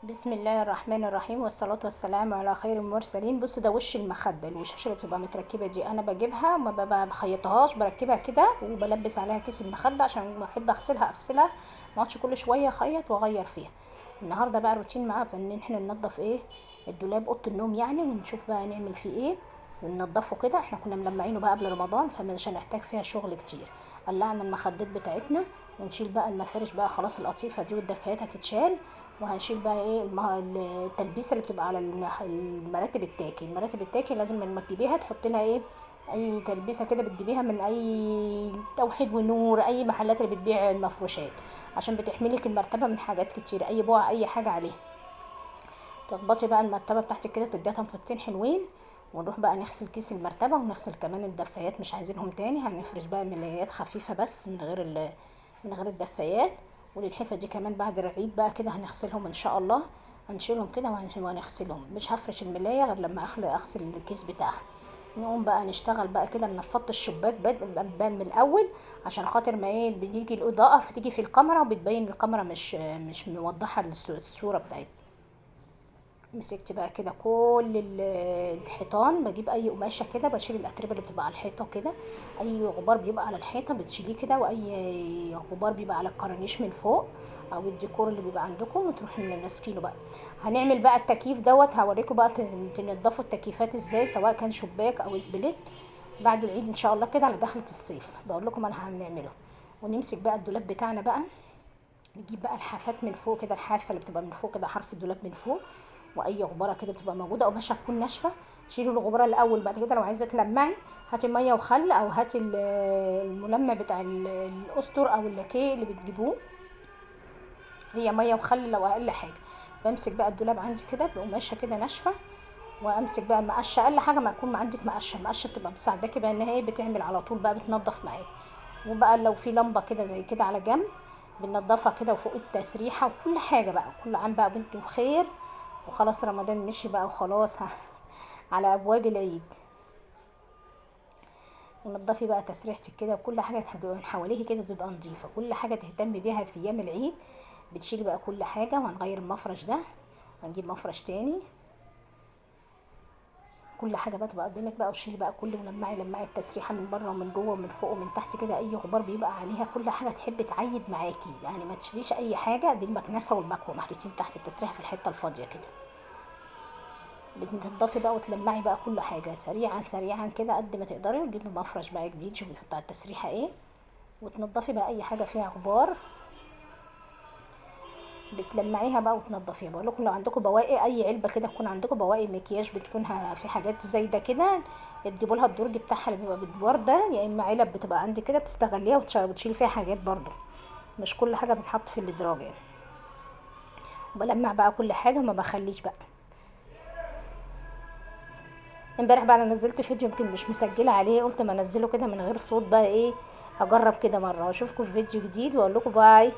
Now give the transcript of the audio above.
بسم الله الرحمن الرحيم، والصلاة والسلام على خير المرسلين. بص، ده وش المخدة، الوشاشة اللي بتبقى متركبة دي انا بجيبها، ما بخيطهاش، بركبها كده وبلبس عليها كيس المخدة عشان بحب اغسلها. ما اقعدش كل شوية اخيط واغير فيها. النهارده بقى روتين معاه ان احنا ننضف الدولاب، اوضه النوم يعني، ونشوف بقى نعمل فيه ايه وننضفه كده. احنا كنا ملمعينه بقى قبل رمضان، فمش هنحتاج فيها شغل كتير. قلعنا المخدات بتاعتنا ونشيل بقى المفارش بقى، خلاص القطيفه دي والدفايات هتتشال. وهنشيل بقى ايه التلبيسه اللي بتبقى على المراتب التاكي لازم لما تجيبيها تحط لها ايه، اي تلبيسه كده بتجيبيها من اي توحيد ونور، اي محلات اللي بتبيع المفروشات، عشان بتحملك المرتبه من حاجات كتير، اي بقع اي حاجه عليها. تخبطي بقى المرتبه بتاعتك كده، تديها تنفضتين حلوين، ونروح بقى نغسل كيس المرتبه ونغسل كمان الدفايات، مش عايزينهم تاني. هنفرش بقى ملايات خفيفه بس من غير الدفايات. وللحفه دي كمان بعد العيد بقى كده هنغسلهم ان شاء الله. هنشيلهم كده وهنغسلهم، مش هفرش الملايه غير لما اغسل الكيس بتاعها. نقوم بقى نشتغل بقى كده، نفضت الشباك من الاول، عشان خاطر ما ايه بتيجي الاضاءه فتيجي في الكاميرا وبتبين الكاميرا مش موضحه الصوره بتاعتها. مسكت بقى كده كل الحيطان، بجيب اي قماشه كده، بشيل الاتربه اللي بتبقى على الحيطه كده. اي غبار بيبقى على الحيطه بتشيليه كده، واي غبار بيبقى على الكرانيش من فوق او الديكور اللي بيبقى عندكم، وتروحوا ماسكينه بقى. هنعمل بقى التكييف دوت، هوريكم بقى تنضفوا التكييفات ازاي، سواء كان شباك او سبليت، بعد العيد ان شاء الله كده على دخلة الصيف بقول لكم انا هنعمله. ونمسك بقى الدولاب بتاعنا بقى، نجيب بقى الحافات من فوق كده، الحافه اللي بتبقى من فوق كده، حرف الدولاب من فوق، واي غباره كده بتبقى موجوده قماشه تكون ناشفه شيلي الغباره الاول. بعد كده لو عايزه تلمعي هاتي ميه وخل، او هاتي الملمع بتاع الاسطر او اللاكيه اللي بتجيبوه، هي ميه وخل لو اقل حاجه. بمسك بقى الدولاب عندي كده بقماشه كده ناشفه، وامسك بقى مقشه، اقل حاجه ما يكون عندك مقشه بتبقى مساعداكي بقى ان هي بتعمل على طول بقى، بتنضف معاك. وبقى لو في لمبه كده زي كده على جنب بننضفها كده، وفوق التسريحه وكل حاجه بقى، كل عام بقى بنت بخير. وخلاص رمضان مشي بقى وخلاص على ابواب العيد. ونضفي بقى تسريحتك كده، وكل حاجه تبقى من حواليكي كده تبقى نظيفه، كل حاجه تهتمي بيها في ايام العيد. بتشيلي بقى كل حاجه. وهنغير المفرش ده، هنجيب مفرش تاني. كل حاجه بقى تبقى قدامك بقى، وشيلي بقى كل لمعي التسريحه من بره ومن جوه ومن فوق ومن تحت كده، اي غبار بيبقى عليها، كل حاجه تحب تعيد معاكي يعني، ما تشيليش اي حاجه. دي المكنسه والمكوه محطوطين تحت التسريحه في الحته الفاضيه كده. بتنضفي بقى وتلمعي بقى كل حاجه سريعا كده قد ما تقدري، وتجيبي مفرش بقى جديد، شوفي بنحط على التسريحه ايه، وتنضفي بقى اي حاجه فيها غبار بتلمعيها بقى وتنضفيها. بقول لكم لو عندكم بواقي، اي علبه كده تكون عندكم بواقي مكياج بتكون في حاجات زي ده كده، تجيبوا لها الدرج بتاعها اللي بيبقى بالورده، يا اما علب بتبقى عندي كده بتستغليها وتشيلي فيها حاجات برضو، مش كل حاجه بنحط في الادراج يعني. بلمع بقى كل حاجه، ما بخليش بقى. امبارح بقى انا نزلت فيديو يمكن مش مسجله عليه، قلت ما انزله كده من غير صوت بقى ايه، اجرب كده مره. واشوفكم في فيديو جديد واقول لكم باي.